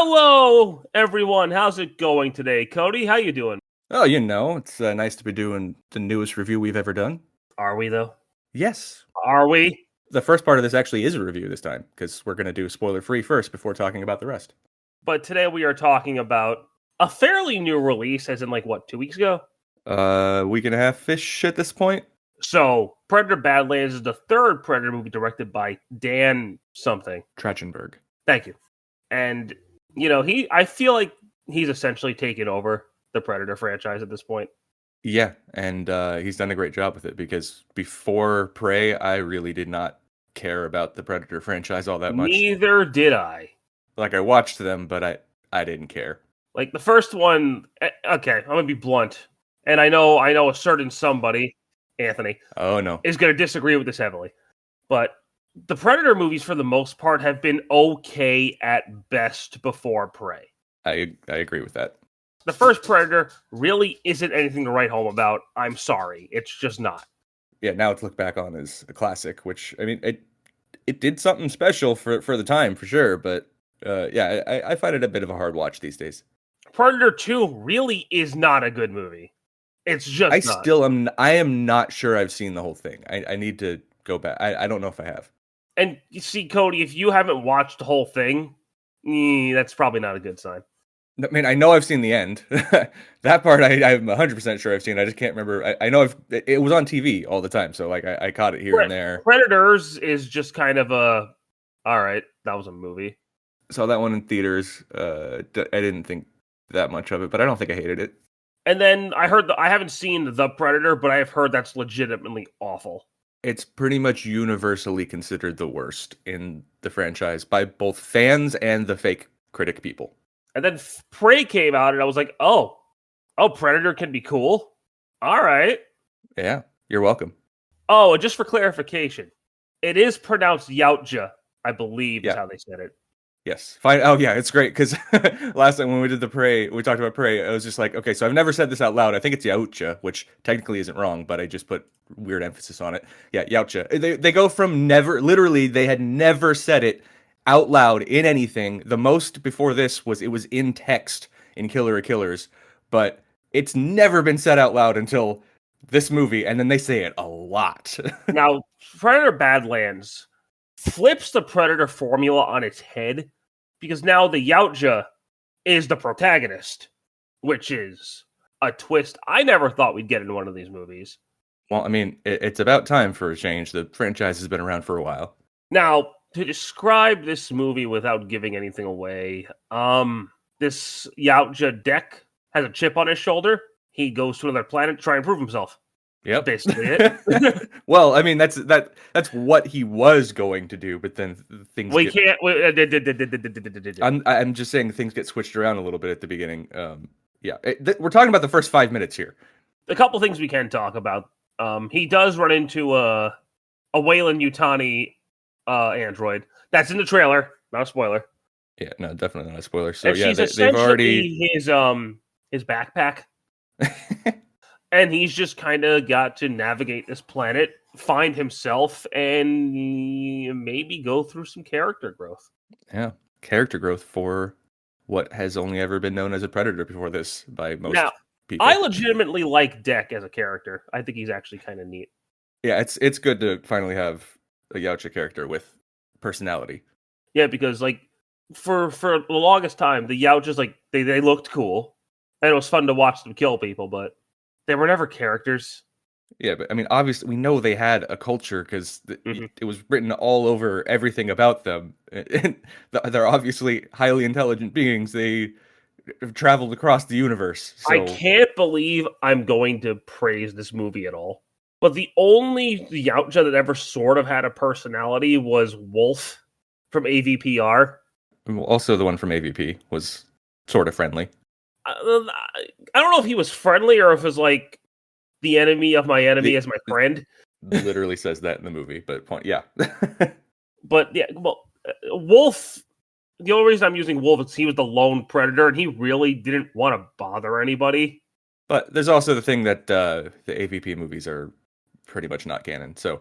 Hello, everyone. How's it going today, Cody? How you doing? Oh, it's nice to be doing the newest review we've ever done. Are we though? Yes. Are we? The first part of this actually is a review this time, because we're going to do spoiler-free first before talking about the rest. But today we are talking about a fairly new release, as in 2 weeks ago? Week and a half-ish at this point. So, Predator Badlands is the third Predator movie directed by Dan something. Trachtenberg. Thank you. And, I feel like he's essentially taken over the Predator franchise at this point. Yeah, and he's done a great job with it, because before Prey, I really did not care about the Predator franchise all that much. Neither did I. I watched them, but I didn't care. The first one, okay, I'm going to be blunt. And I know a certain somebody, Anthony, oh no, is going to disagree with this heavily. But the Predator movies, for the most part, have been okay at best before Prey. I agree with that. The first Predator really isn't anything to write home about. I'm sorry. It's just not. Yeah, now it's looked back on as a classic, which, I mean, it did something special for the time, for sure, but I find it a bit of a hard watch these days. Predator 2 really is not a good movie. It's just I am not sure I've seen the whole thing. I need to go back. I don't know if I have. And you see, Cody, if you haven't watched the whole thing, that's probably not a good sign. I mean, I know I've seen the end. That part I'm 100% sure I've seen. I just can't remember. I know it was on TV all the time, so I caught it here and there. Predators is just kind of all right, that was a movie. Saw that one in theaters. I didn't think that much of it, but I don't think I hated it. And then I heard I haven't seen The Predator, but I have heard that's legitimately awful. It's pretty much universally considered the worst in the franchise by both fans and the fake critic people. And then Prey came out, and I was like, oh, Predator can be cool. All right. Yeah, you're welcome. Oh, and just for clarification, it is pronounced Yautja, I believe, is how they said it. Yes. Fine. Oh, yeah, it's great, because last time when we did we talked about Prey, I was just like, okay, so I've never said this out loud. I think it's Yautja, which technically isn't wrong, but I just put weird emphasis on it. Yeah, Yautja. They go from literally, they had never said it out loud in anything. The most before this was in text in Killer of Killers, but it's never been said out loud until this movie, and then they say it a lot. Now, Predator Badlands flips the Predator formula on its head, because now the Yautja is the protagonist, which is a twist I never thought we'd get in one of these movies. Well, I mean, it's about time for a change. The franchise has been around for a while. Now, to describe this movie without giving anything away, this Yautja Dek has a chip on his shoulder. He goes to another planet to try and prove himself. Yep. Basically it. Well, I mean, that's what he was going to do, but then things I'm just saying things get switched around a little bit at the beginning. We're talking about the first 5 minutes here. A couple things we can talk about. He does run into a Wayland Yutani android. That's in the trailer, not a spoiler. Yeah, no, definitely not a spoiler. So and they've already his backpack. And he's just kind of got to navigate this planet, find himself, and maybe go through some character growth. Yeah, character growth for what has only ever been known as a Predator before this by most people. I legitimately like Dek as a character. I think he's actually kind of neat. Yeah, it's good to finally have a Yautja character with personality. Yeah, because for the longest time, the Yautjas they looked cool, and it was fun to watch them kill people, but they were never characters. Yeah, but I mean, obviously, we know they had a culture because it was written all over everything about them. They're obviously highly intelligent beings. They have traveled across the universe. So. I can't believe I'm going to praise this movie at all. But the only Yautja that ever sort of had a personality was Wolf from AVPR. Also, the one from AVP was sort of friendly. I don't know if he was friendly or if it was the enemy of my enemy is my friend. Literally says that in the movie, but yeah. But yeah, well, Wolf, the only reason I'm using Wolf is he was the lone predator and he really didn't want to bother anybody. But there's also the thing that the AVP movies are pretty much not canon, so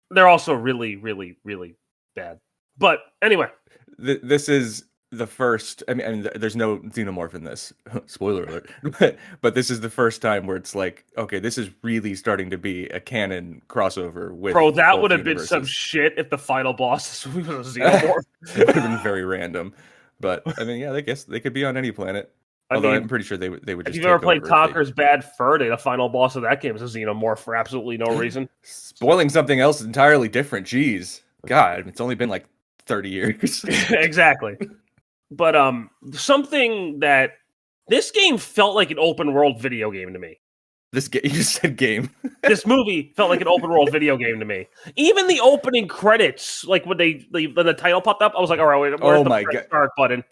they're also really, really, really bad. But anyway, this is the first. I mean, there's no xenomorph in this. Spoiler alert. But this is the first time where it's like, okay, this is really starting to be a canon crossover with. Bro, that both would have been some universes. shit if the final boss was a xenomorph. It would have been very random. But I mean, yeah, I guess they could be on any planet. I Although mean, I'm pretty sure they would if just you've take ever played over if Conker's Bad Fur Day, the final boss of that game is a xenomorph for absolutely no reason. spoiling something else entirely different. Jeez, God, it's only been like 30 years. Exactly. But something that this game felt like an open world video game to me. This game, you just said game. This movie felt like an open world video game to me. Even the opening credits, like when the title popped up, I was like, all right, wait, where's the start button?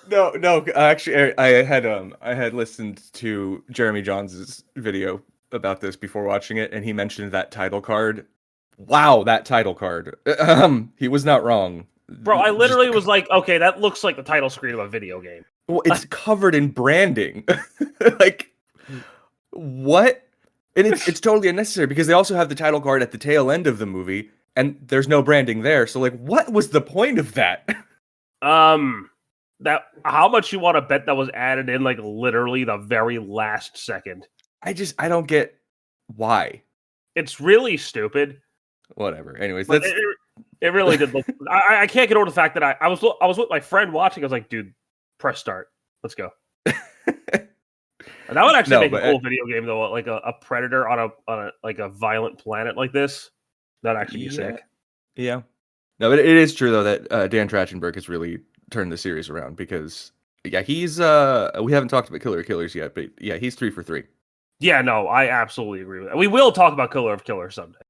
No. Actually, I had listened to Jeremy Johns' video about this before watching it, and he mentioned that title card. Wow, that title card. He was not wrong. Bro, I literally was like, okay, that looks like the title screen of a video game. Well, it's covered in branding. Like, what? And it's totally unnecessary because they also have the title card at the tail end of the movie, and there's no branding there. So, like, what was the point of that? That how much you want to bet that was added in, like, literally the very last second? I don't get why. It's really stupid. Whatever. Anyways, But it really did look. I can't get over the fact that I was with my friend watching. I was like, dude, press start. Let's go. And that would actually make a cool video game though, like a predator on a like a violent planet like this. That'd actually be sick. Yeah. No, but it is true though that Dan Trachtenberg has really turned the series around because he's we haven't talked about Killer of Killers yet, but yeah, he's 3 for 3. Yeah, no, I absolutely agree with that. We will talk about Killer of Killers someday.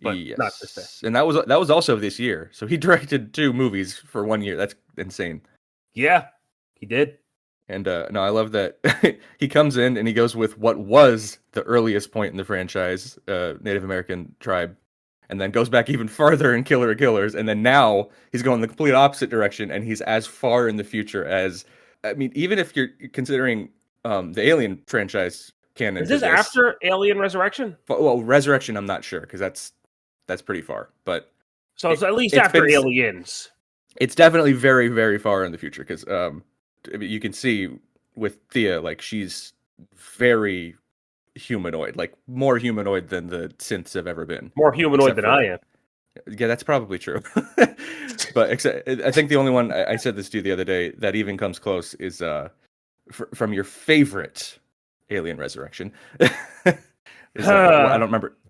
But yes. not this day. And that was also this year. So he directed 2 movies for 1 year. That's insane. Yeah, he did. And no, I love that he comes in and he goes with what was the earliest point in the franchise, Native American tribe, and then goes back even farther in Killer of Killers, and then now he's going the complete opposite direction, and he's as far in the future as, I mean, even if you're considering the Alien franchise canon. Is this after Alien Resurrection? Well, Resurrection, I'm not sure because that's pretty far, but so it's at least after Aliens. It's definitely very, very far in the future because you can see with Thea, like she's very humanoid, like more humanoid than the synths have ever been. More humanoid than I am. Yeah, that's probably true. But I think the only one I said this to you the other day that even comes close is from your favorite Alien Resurrection. I don't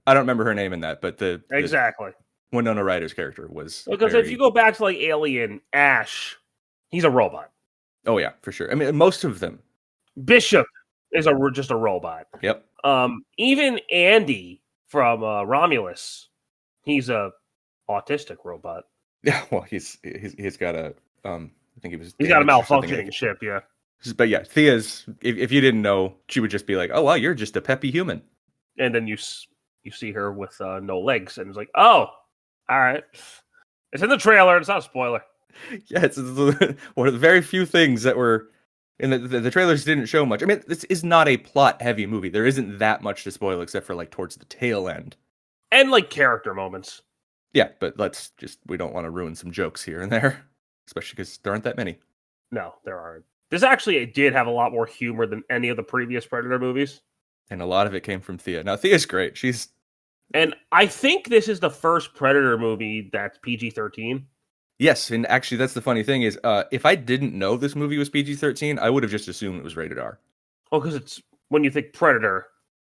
remember her name in that, but exactly Winona Ryder's character was because if you go back to like Alien, Ash, he's a robot. Oh yeah, for sure. I mean, most of them. Bishop is just a robot. Yep. Even Andy from Romulus, he's a autistic robot. Yeah, well, he's got a I think he's got a malfunctioning ship. Yeah. But yeah, Thea's. If you didn't know, she would just be like, "Oh wow, you're just a peppy human." And then you see her with no legs, and it's like, "Oh, all right." It's in the trailer. It's not a spoiler. Yeah, it's one of the very few things that were in the trailers didn't show much. I mean, this is not a plot-heavy movie. There isn't that much to spoil except for like towards the tail end. And like character moments. Yeah, but we don't want to ruin some jokes here and there, especially because there aren't that many. No, there aren't. This actually did have a lot more humor than any of the previous Predator movies. And a lot of it came from Thea. Now, Thea's great. And I think this is the first Predator movie that's PG-13. Yes, and actually that's the funny thing is, if I didn't know this movie was PG-13, I would have just assumed it was rated R. Oh, because it's when you think Predator.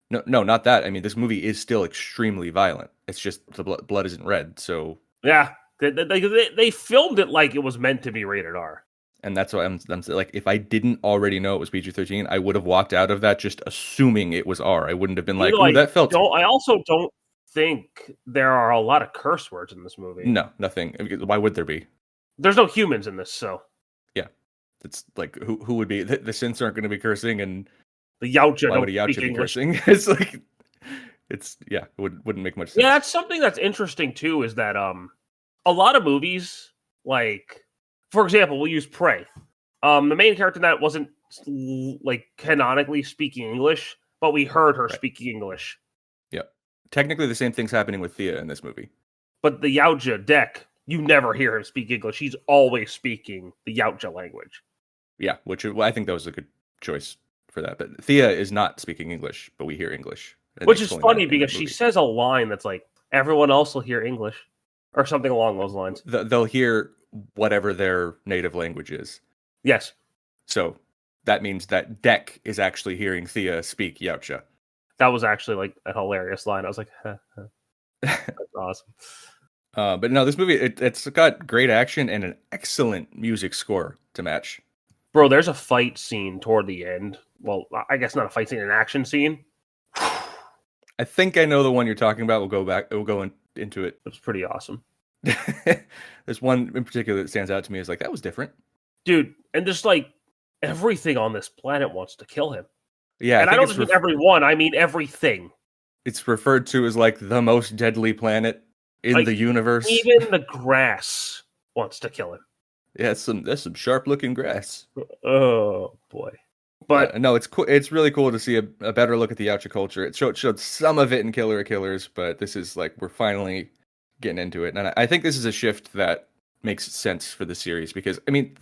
No, not that. I mean, this movie is still extremely violent. It's just the blood isn't red, so... Yeah, they filmed it like it was meant to be rated R. And that's why I'm like, if I didn't already know it was PG-13, I would have walked out of that just assuming it was R. I wouldn't have been like, "Ooh, that felt..." I also don't think there are a lot of curse words in this movie. No, nothing. Why would there be? There's no humans in this, so... Yeah. It's like, who would be... The synths aren't going to be cursing, and... The Yautja why would a Yautja be cursing? It wouldn't make much sense. Yeah, that's something that's interesting, too, is that a lot of movies, like... For example, we'll use Prey. The main character in that wasn't like canonically speaking English, but we heard her speaking English. Yeah. Technically, the same thing's happening with Thea in this movie. But the Yautja Deck you never hear him speak English. He's always speaking the Yautja language. Yeah, which I think that was a good choice for that. But Thea is not speaking English, but we hear English. And Which they is explain funny that in the because she movie. says a line that's like, everyone else will hear English. Or something along those lines. They'll hear whatever their native language is. Yes. So that means that Dek is actually hearing Thea speak Yautja. That was actually like a hilarious line. I was like, that's awesome. But no, this movie, it's got great action and an excellent music score to match. Bro, there's a fight scene toward the end. Well, I guess not a fight scene, an action scene. I think I know the one you're talking about. We'll go into it. It's pretty awesome. There's one in particular that stands out to me as like, that was different. Dude, and just like everything on this planet wants to kill him. Yeah. And I don't just mean everyone, I mean everything. It's referred to as like the most deadly planet in the universe. Even the grass wants to kill him. Yeah, there's some sharp looking grass. Oh boy. But no, it's cool. It's really cool to see a better look at the Yautja culture. It showed some of it in Killer of Killers, but this is like we're finally getting into it, and I think this is a shift that makes sense for the series because I mean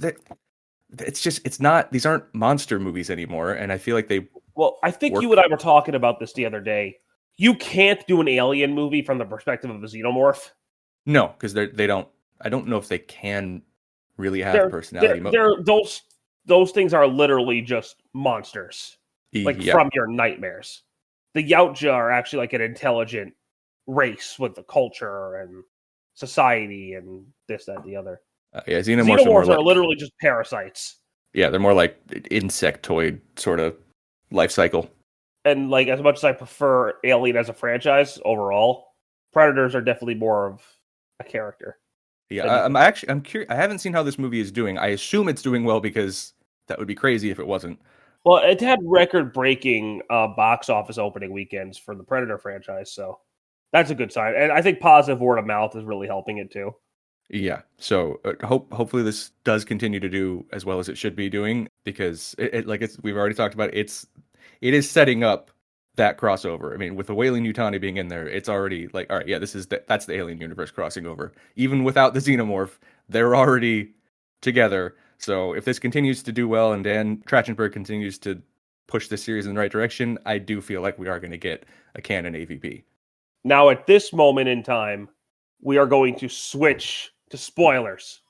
it's not, these aren't monster movies anymore, and I feel like they. Well, I think you and I were talking about this the other day. You can't do an alien movie from the perspective of a xenomorph. No, because they don't. I don't know if they can really have personality. Those things are literally just monsters, like from your nightmares. The Yautja are actually like an intelligent race with the culture and society and this, that, the other. Xenomorphs are literally just parasites. Yeah, they're more like insectoid sort of life cycle. And like, as much as I prefer Alien as a franchise overall, Predators are definitely more of a character. Yeah, I'm curious. I haven't seen how this movie is doing. I assume it's doing well because that would be crazy if it wasn't. Well, it had record-breaking box office opening weekends for the Predator franchise, so that's a good sign. And I think positive word of mouth is really helping it too. Yeah, so hopefully this does continue to do as well as it should be doing because we've already talked about it is setting up that crossover. I mean, with the Weyland-Yutani being in there, it's already like, all right, yeah, that's the Alien universe crossing over. Even without the xenomorph, they're already together. So if this continues to do well and Dan Trachtenberg continues to push this series in the right direction, I do feel like we are going to get a canon AVP. Now, at this moment in time, we are going to switch to spoilers.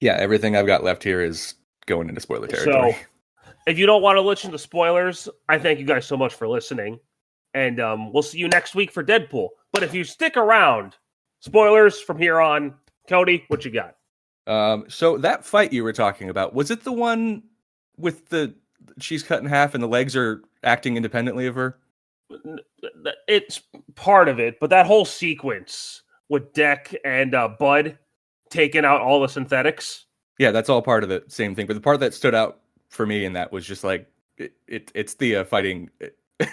Yeah, everything I've got left here is going into spoiler territory. So, if you don't want to listen to spoilers, I thank you guys so much for listening. And we'll see you next week for Deadpool. But if you stick around, spoilers from here on. Cody, what you got? So that fight you were talking about, was it the one with she's cut in half and the legs are acting independently of her? It's part of it, but that whole sequence with Dek and Bud taking out all the synthetics. Yeah, that's all part of the same thing. But the part that stood out for me in that was just like it's Thea fighting.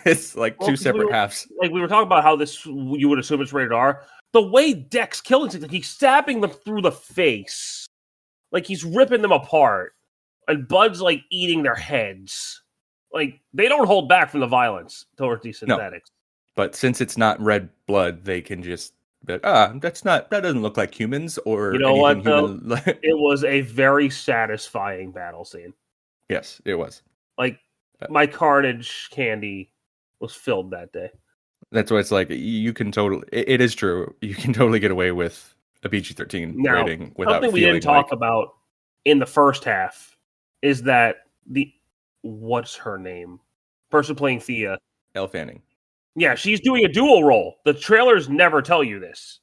It's like two separate halves. Like we were talking about how this, you would assume it's rated R. The way Dek's killing things, like he's stabbing them through the face, like he's ripping them apart, and Bud's like eating their heads. Like they don't hold back from the violence towards these synthetics. No. But since it's not red blood, they can just be like, that doesn't look like humans or you know what though? Human. It was a very satisfying battle scene. Yes, it was. Like my Carnage candy was filled that day. That's why it's like you can totally. It is true. You can totally get away with a PG-13 rating without something we didn't talk about in the first half is that what's her name? Person playing Thea, Elle Fanning. Yeah, she's doing a dual role. The trailers never tell you this.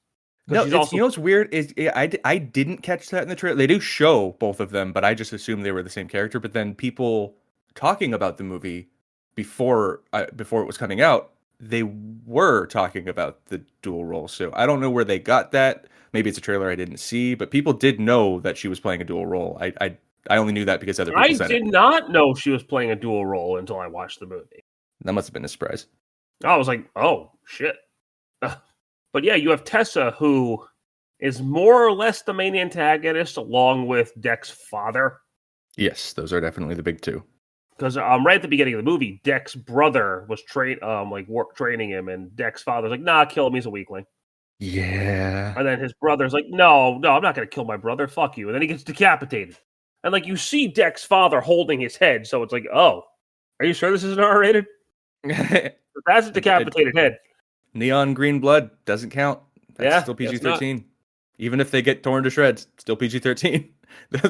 No, you know what's weird is I didn't catch that in the trailer. They do show both of them, but I just assumed they were the same character. But then people talking about the movie before it was coming out, they were talking about the dual role. So I don't know where they got that. Maybe it's a trailer I didn't see, but people did know that she was playing a dual role. I only knew that because other people said it. I did not know she was playing a dual role until I watched the movie. That must have been a surprise. I was like, oh, shit. But yeah, you have Tessa, who is more or less the main antagonist, along with Dek's father. Yes, those are definitely the big two. Because right at the beginning of the movie, Dek's brother was training him, and Dek's father's like, nah, kill him, he's a weakling. Yeah. And then his brother's like, no, I'm not going to kill my brother. Fuck you. And then he gets decapitated. And like you see Deck's father holding his head, so it's like, oh, are you sure this isn't R-rated? That's a decapitated head. Neon green blood doesn't count. That's still Guess not. PG-13. Even if they get torn to shreds, still PG-13.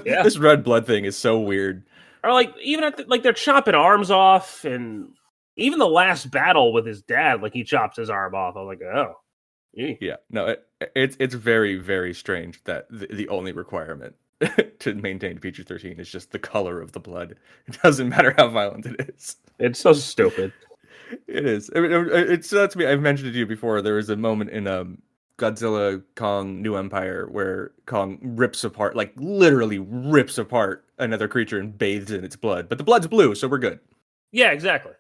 Yeah. This red blood thing is so weird. Or like even at like they're chopping arms off, and even the last battle with his dad, like he chops his arm off. I was like, oh, yeah, no, it's very, very strange that the only requirement to maintain PG-13 is just the color of the blood. It doesn't matter how violent it is. It's so stupid. It is. It's to me. I've mentioned it to you before. There was a moment in Godzilla Kong New Empire where Kong rips apart, like literally rips apart another creature and bathes in its blood. But the blood's blue, so we're good. Yeah, exactly.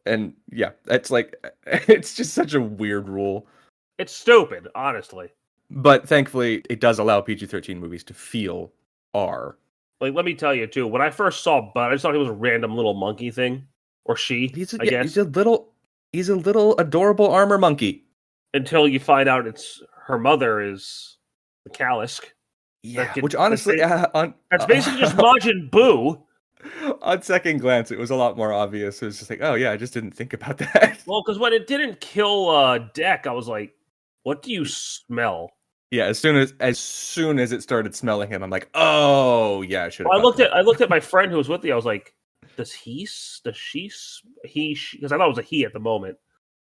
And yeah, it's just such a weird rule. It's stupid, honestly. But thankfully, it does allow PG-13 movies to feel R. Like, let me tell you, too, when I first saw Bud, I just thought he was a random little monkey thing. Or she, I guess. He's a little adorable armor monkey. Until you find out it's her mother is the Kalisk. Yeah, which honestly... that's basically just Majin Buu. On second glance, it was a lot more obvious. It was just like, oh yeah, I just didn't think about that. Well, because when it didn't kill Deck, I was like, what do you smell? Yeah, as soon as it started smelling him, I'm like, oh yeah, I should have. Well, I looked at my friend who was with me. I was like, does she? Because I thought it was a he at the moment.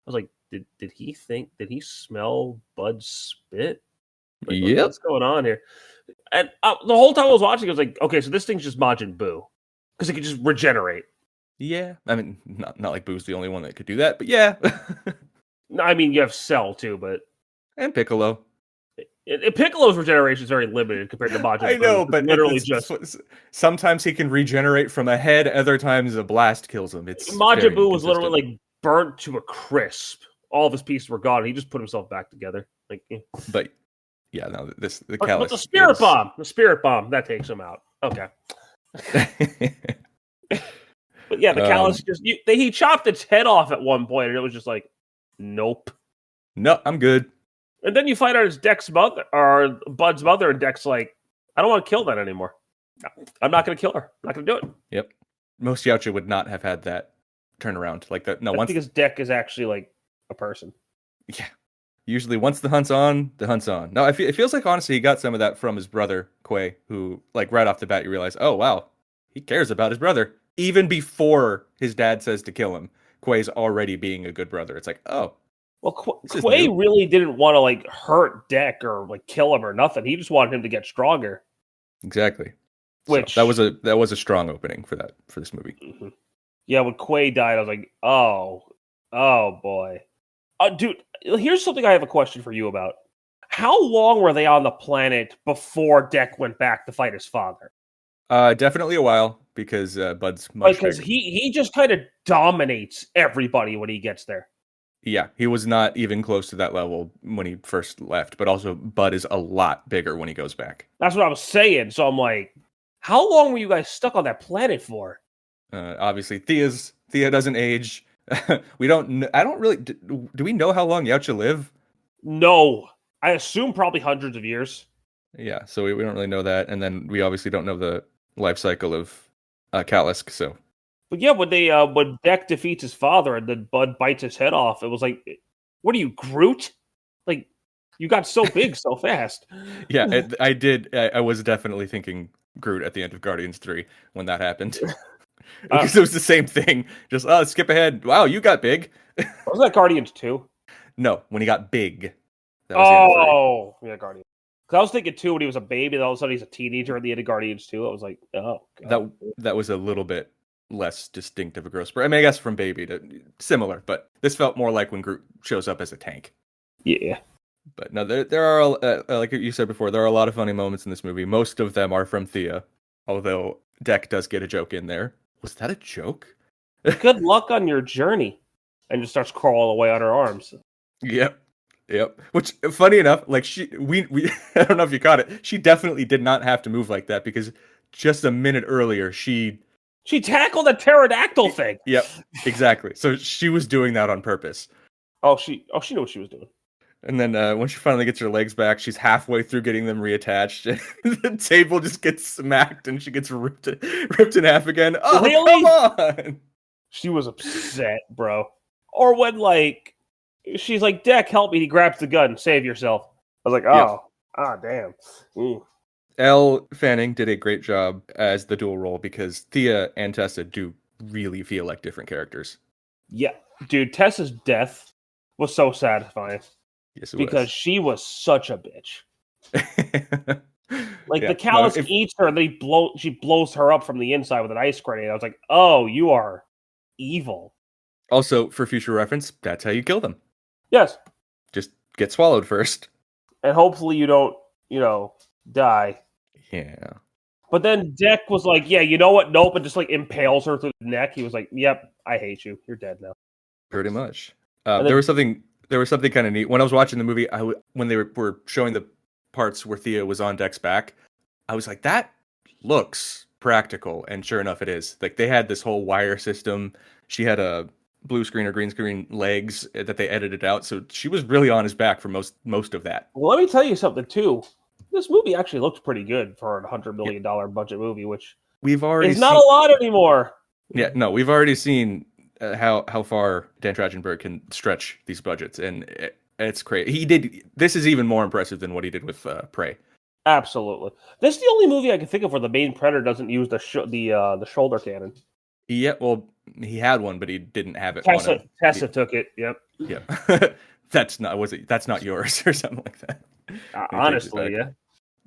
I was like, did he smell Bud's spit? Like, yep. What's going on here? And the whole time I was watching, I was like, okay, so this thing's just Majin Buu because it could just regenerate. Yeah, I mean, not like Boo's the only one that could do that, but yeah. No, I mean, you have Cell too, but and Piccolo. Piccolo's regeneration is very limited compared to Majin Buu. I know, but literally just sometimes he can regenerate from a head, other times a blast kills him. It's Majin Buu was literally like burnt to a crisp. All of his pieces were gone. He just put himself back together. Like, but yeah, no, the Kalisk. But the spirit bomb, that takes him out. Okay. But yeah, the Kalisk he chopped its head off at one point, and it was just like, nope. No, I'm good. And then you find out it's Deck's mother, or Bud's mother, and Deck's like, I don't want to kill that anymore. I'm not going to kill her. I'm not going to do it. Yep. Most Yautja would not have had that turnaround like that. No, because Deck is actually like a person. Yeah. Usually once the hunt's on, the hunt's on. No, it feels like, honestly, he got some of that from his brother, Quay, who, like, right off the bat, you realize, oh, wow, he cares about his brother. Even before his dad says to kill him, Quay's already being a good brother. It's like, oh. Well, Quay really didn't want to, like, hurt Deck or, like, kill him or nothing. He just wanted him to get stronger. Exactly. Which so that was a strong opening for this movie. Mm-hmm. Yeah, when Quay died, I was like, oh boy. Dude, here's something I have a question for you about. How long were they on the planet before Deck went back to fight his father? Definitely a while, because Bud's much bigger. He just kind of dominates everybody when he gets there. Yeah, he was not even close to that level when he first left, but also Bud is a lot bigger when he goes back. That's what I was saying, so I'm like, how long were you guys stuck on that planet for? Obviously, Thea doesn't age. I don't really... Do we know how long Yautja live? No. I assume probably hundreds of years. Yeah, so we don't really know that, and then we obviously don't know the life cycle of Kalisk, so... But yeah, when Deck defeats his father and then Bud bites his head off, it was like, what are you, Groot? Like, you got so big so fast. Yeah, I did. I was definitely thinking Groot at the end of Guardians 3 when that happened. Because it was the same thing. Just, skip ahead. Wow, you got big. Was that Guardians 2? No, when he got big. That was yeah, Guardians. Because I was thinking, too, when he was a baby, then all of a sudden he's a teenager at the end of Guardians 2. I was like, oh, God. That was a little bit less distinct of a growth spurt. I mean, I guess from baby to similar, but this felt more like when Groot shows up as a tank. Yeah. But no, there are, like you said before, there are a lot of funny moments in this movie. Most of them are from Thea, although Deck does get a joke in there. Was that a joke? Good luck on your journey. And just starts crawling away on her arms. Yep. Which, funny enough, like we I don't know if you caught it. She definitely did not have to move like that, because just a minute earlier she tackled a pterodactyl thing. Yep, exactly. So she was doing that on purpose. Oh, she knew what she was doing. And then when she finally gets her legs back, she's halfway through getting them reattached. And the table just gets smacked and she gets ripped in half again. Oh, Really? come on! She was upset, bro. Or when, like, she's like, Deck, help me. He grabs the gun. Save yourself. I was like, oh, damn. Elle Fanning did a great job as the dual role because Thea and Tessa do really feel like different characters. Yeah, dude, Tessa's death was so satisfying. Yes, it because she was such a bitch. Like, Yeah, the callus eats her, and she blows her up from the inside with an ice grenade. I was like, oh, you are evil. Also, for future reference, that's how you kill them. Yes. Just get swallowed first. And hopefully you don't, die. Yeah. But then Deck was like, yeah, you know what? Nope, and just, like, impales her through the neck. He was like, yep, I hate you. You're dead now. Pretty much. There was something kind of neat. When I was watching the movie, when they were showing the parts where Thea was on Deck's back, I was like, that looks practical. And sure enough, it is. Like, they had this whole wire system. She had a blue screen or green screen legs that they edited out. So she was really on his back for most of that. Well, let me tell you something, too. This movie actually looks pretty good for a $100 million budget movie, which is not a lot anymore. Yeah, no, we've already seen how far Dan Trachtenberg can stretch these budgets, and it's crazy. This is even more impressive than what he did with Prey. Absolutely, this is the only movie I can think of where the main predator doesn't use the shoulder cannon. Yeah, well, he had one, but he didn't have it. Tessa took it. Yep. Yeah, that's not yours or something like that. Honestly, yeah.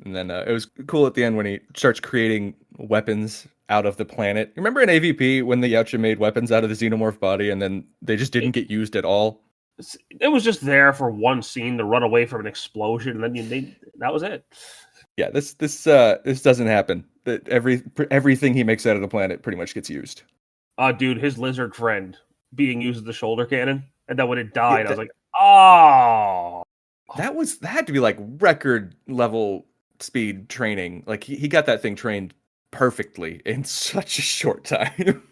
And then it was cool at the end when he starts creating weapons out of the planet. Remember in AVP when the Yautja made weapons out of the xenomorph body and then they just didn't get used at all? It was just there for one scene to run away from an explosion, and then that was it. Yeah, this doesn't happen. Everything he makes out of the planet pretty much gets used. Dude, his lizard friend being used as the shoulder cannon, and then when it died, I was like, oh. That had to be like record level speed training. Like he got that thing trained perfectly in such a short time.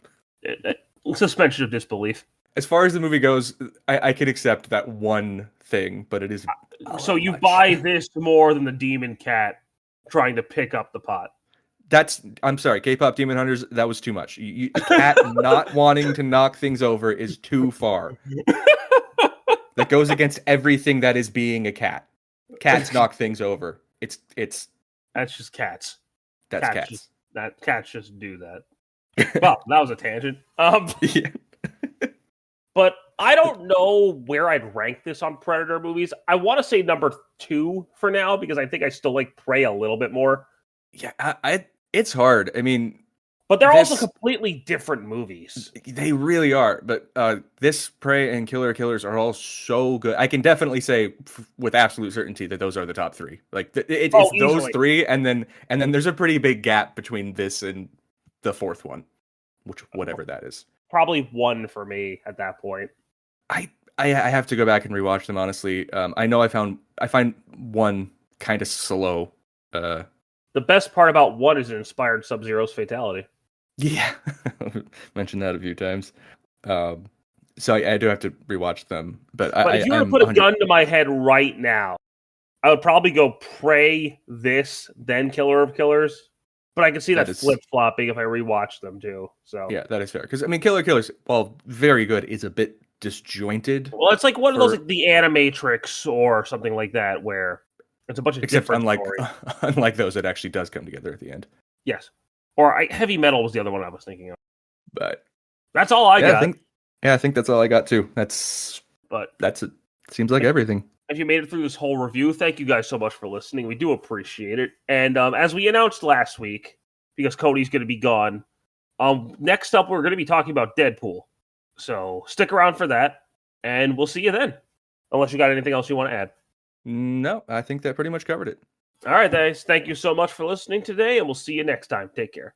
Suspension of disbelief. As far as the movie goes, I can accept that one thing, but it is. So you buy this more than the demon cat trying to pick up the pot. I'm sorry, K-pop Demon Hunters, that was too much. A cat not wanting to knock things over is too far. That goes against everything that is being a cat. Cats knock things over. It's. That's just cats. That's cats. Cats just do that. Well, that was a tangent. Yeah. But I don't know where I'd rank this on Predator movies. I want to say number 2 for now because I think I still like Prey a little bit more. Yeah, it's hard. I mean, but they're also completely different movies. They really are. But this Prey and Killers are all so good. I can definitely say with absolute certainty that those are the top 3. Like it's those 3, and then there's a pretty big gap between this and the 4th one, whatever that is. Probably 1 for me at that point. I have to go back and rewatch them, honestly. I know I find 1 kind of slow. The best part about 1 is it inspired Sub-Zero's fatality. Yeah, mentioned that a few times. So I do have to rewatch them. But if you were to put a gun to my head right now, I would probably go Prey, this, then Killer of Killers. But I can see that flip-flopping if I rewatch them, too. So yeah, that is fair. Because, I mean, Killers, while very good, is a bit disjointed. Well, it's like one of those, like the Animatrix or something like that, where it's a bunch of different stories. Unlike those, it actually does come together at the end. Yes. Or Heavy Metal was the other one I was thinking of. But that's all I got. I think that's all I got, too. That's it. Seems like everything. If you made it through this whole review, thank you guys so much for listening. We do appreciate it. And as we announced last week, because Cody's going to be gone, next up we're going to be talking about Deadpool. So stick around for that, and we'll see you then. Unless you got anything else you want to add. No, I think that pretty much covered it. All right, guys. Thank you so much for listening today, and we'll see you next time. Take care.